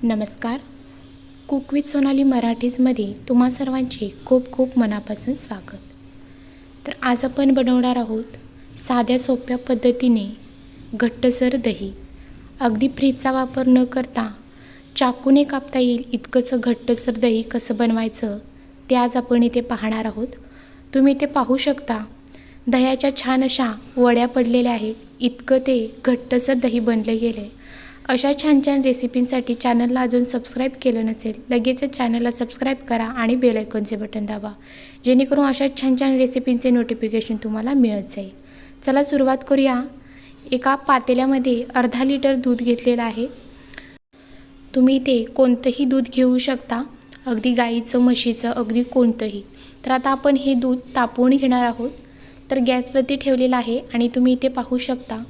नमस्कार. Cook with Sonali मराठीजमध्ये तुम्हा सर्वांचे खूप खूप मनापासून स्वागत. तर आज आपण बनवणार आहोत साध्या सोप्या पद्धतीने घट्टसर दही. अगदी फ्रीजचा वापर न करता चाकूने कापता येईल इतकंसं घट्टसर दही कसं बनवायचं ते आज आपण इथे पाहणार आहोत. तुम्ही इथे पाहू शकता दह्याच्या छान अशा वड्या पडलेल्या आहेत. इतकं ते घट्टसर दही बनलं गेलं आहे. अशा छान छान रेसिपींसाठी चॅनलला अजून सबस्क्राईब केलं नसेल लगेचच चॅनलला सबस्क्राईब करा आणि बेल आयकॉनचे बटन दाबा, जेणेकरून अशा छान छान रेसिपींचे नोटिफिकेशन तुम्हाला मिळत जाईल. चला सुरुवात करूया. एका पातेल्यामध्ये अर्धा लिटर दूध घेतलेलं आहे. तुम्ही इथे कोणतंही दूध घेऊ शकता, अगदी गाईचं, म्हशीचं, अगदी कोणतंही. तर आता आपण हे दूध तापवून घेणार आहोत. तर गॅसवरती ठेवलेलं आहे आणि तुम्ही इथे पाहू शकता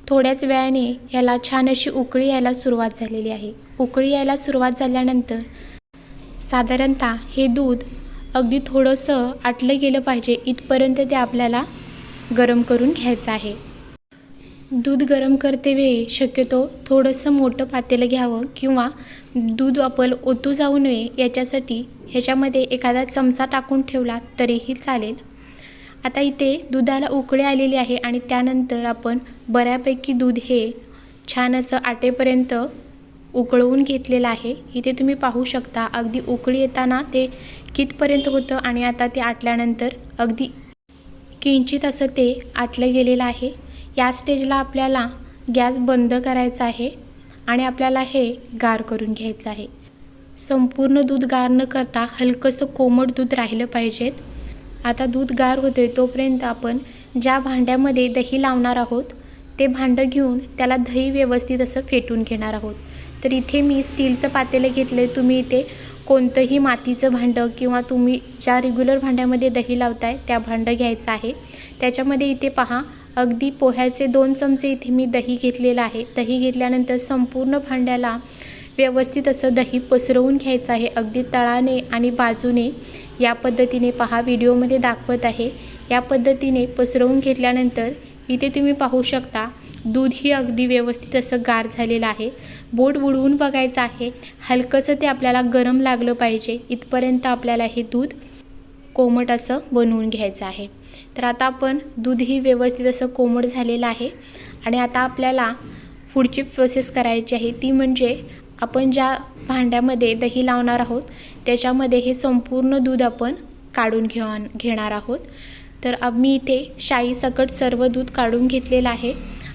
थोड्याच वेळाने ह्याला छान अशी उकळी यायला सुरुवात झालेली आहे. उकळी यायला सुरुवात झाल्यानंतर साधारणतः हे दूध अगदी थोडंसं आटलं गेलं पाहिजे इथपर्यंत ते आपल्याला गरम करून घ्यायचं आहे. दूध गरम करते वेळी शक्यतो थोडंसं मोठं पातेलं घ्यावं किंवा दूध आपण ओतू जाऊ नये याच्यासाठी ह्याच्यामध्ये एखादा चमचा टाकून ठेवला तरीही चालेल. आता इथे दुधाला उकळी आलेली आहे आणि त्यानंतर आपण बऱ्यापैकी दूध हे छान असं आटेपर्यंत उकळवून घेतलेलं आहे. इथे तुम्ही पाहू शकता अगदी उकळी येताना ते कितपर्यंत होतं आणि आता ते आटल्यानंतर अगदी किंचित असं ते आटलं गेलेलं आहे. या स्टेजला आपल्याला गॅस बंद करायचा आहे आणि आपल्याला हे गार करून घ्यायचं आहे. संपूर्ण दूध गार न करता हलकंसं कोमट दूध राहिलं पाहिजेत. आता दूध गार होते तोपर्यंत आपण ज्या भांड्यामध्ये दही लावणार आहोत ते भांडं घेऊन त्याला दही व्यवस्थित असं फेटून घेणार आहोत. तर इथे मी स्टीलचं पातेलं घेतलं आहे. तुम्ही इथे कोणतंही मातीचं भांडं किंवा तुम्ही ज्या रेग्युलर भांड्यामध्ये दही लावताय त्या भांडं घ्यायचं आहे. त्याच्यामध्ये इथे पहा अगदी पोह्याचे 2 चमचे इथे मी दही घेतलेलं आहे. दही घेतल्यानंतर संपूर्ण भांड्याला व्यवस्थित असं दही पसरवून घ्यायचं आहे. अगदी तळाने आणि बाजूने या पद्धतीने पहा व्हिडिओमध्ये दाखवत आहे. या पद्धतीने पसरवून घेतल्यानंतर इथे तुम्ही पाहू शकता दूधही अगदी व्यवस्थित असं गार झालेलं आहे. बोट बुडवून बघायचं आहे. हलकंसं ते आपल्याला गरम लागलं पाहिजे इथपर्यंत आपल्याला हे दूध कोमट असं बनवून घ्यायचं आहे. तर आता आपण दूधही व्यवस्थित असं कोमट झालेलं आहे आणि आता आपल्याला पुढची प्रोसेस करायची आहे. ती म्हणजे आपण ज्या भांड्यामध्ये दही लावणार आहोत त्याच्यामध्ये हे संपूर्ण दूध आपण काढून घेणार आहोत. तर मी इथे शाईसकट सर्व दूध काढून घेतलेलं आहे.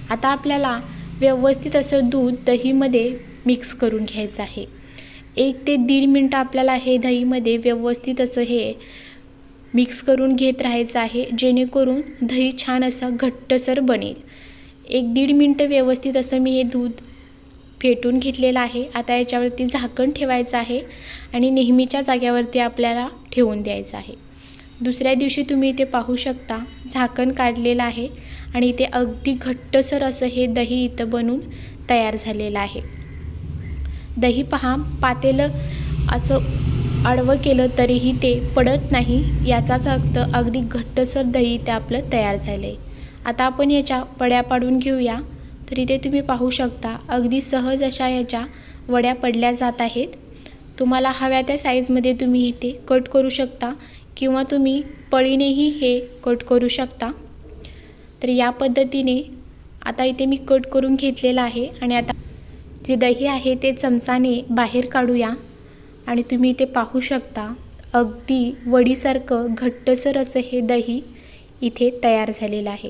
आता आपल्याला व्यवस्थित असं दूध दहीमध्ये मिक्स करून घ्यायचं आहे. 1 ते 1.5 मिनटं आपल्याला हे दहीमध्ये व्यवस्थित असं हे मिक्स करून घेत राहायचं आहे, जेणेकरून दही छान असं घट्टसर बनेल. 1-1.5 मिनटं व्यवस्थित असं मी हे दूध फेटून घेतलेलं आहे. आता याच्यावरती झाकण ठेवायचं आहे आणि नेहमीच्या जाग्यावरती आपल्याला ठेवून द्यायचं आहे. दुसऱ्या दिवशी तुम्ही इथे पाहू शकता झाकण काढलेलं आहे आणि इथे अगदी घट्टसर असं हे दही इथं बनून तयार झालेलं आहे. दही पहा पातेलं असं आडवं केलं तरीही ते पडत नाही, याचाच अर्थ अगदी घट्टसर दही ते आपलं तयार झालं आहे. आता आपण याच्या वड्या पाडून घेऊया. तर इथे तुम्ही पाहू शकता अगदी सहज अशा याच्या वड्या पडल्या जात आहेत. तुम्हाला हव्या त्या साईजमध्ये तुम्ही इथे कट करू शकता किंवा तुम्ही पळीनेही हे कट करू शकता. तर या पद्धतीने आता इथे मी कट करून घेतलेलं आहे आणि आता जे दही आहे ते चमचाने बाहेर काढूया आणि तुम्ही इथे पाहू शकता अगदी वडीसारखं घट्टसर असं हे दही इथे तयार झालेलं आहे.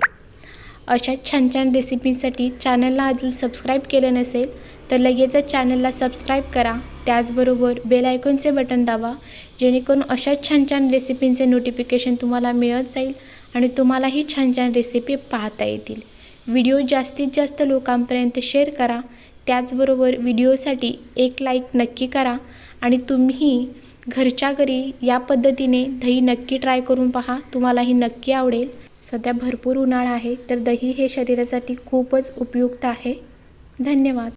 अशा छान छान रेसिपीसाठी चॅनलला अजून सबस्क्राईब केलं नसेल तर लगेचच चॅनलला सबस्क्राईब करा. त्याचबरोबर बेल आयकॉनचे बटन दाबा, जेणेकरून अशा छान छान रेसिपींचे नोटिफिकेशन तुम्हाला मिळत जाईल आणि तुम्हालाही छान छान रेसिपी पाहता येतील. व्हिडिओ जास्तीत जास्त लोकांपर्यंत शेअर करा. त्याचबरोबर व्हिडिओसाठी 1 लाईक नक्की करा आणि तुम्ही घरच्या घरी या पद्धतीने दही नक्की ट्राय करून पहा. तुम्हालाही नक्की आवडेल. सध्या भरपूर उन्हाळा आहे तर दही हे शरीरासाठी खूपच उपयुक्त आहे. धन्यवाद.